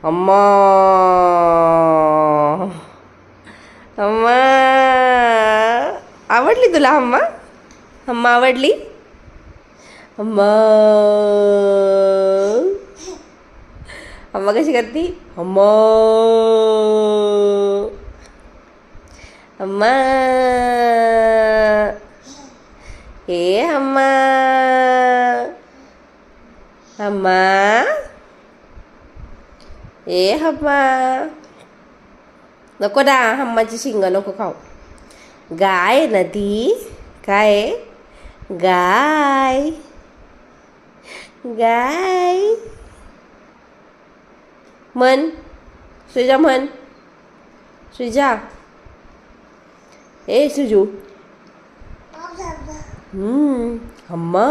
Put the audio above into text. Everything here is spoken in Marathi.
अम्मा अम्मा आवडली तुला अम्मा अम्मा आवडली अम्मा अम्मा कशी करती अम्मा अम्मा ए अम्मा अम्मा ए अम्मा नको डा अम्माची शिंग नको खाऊ गाय आहे ना ती काय आहे? गाय गाय म्हण सुजा म्हण सुजा ए सुजू अम्मा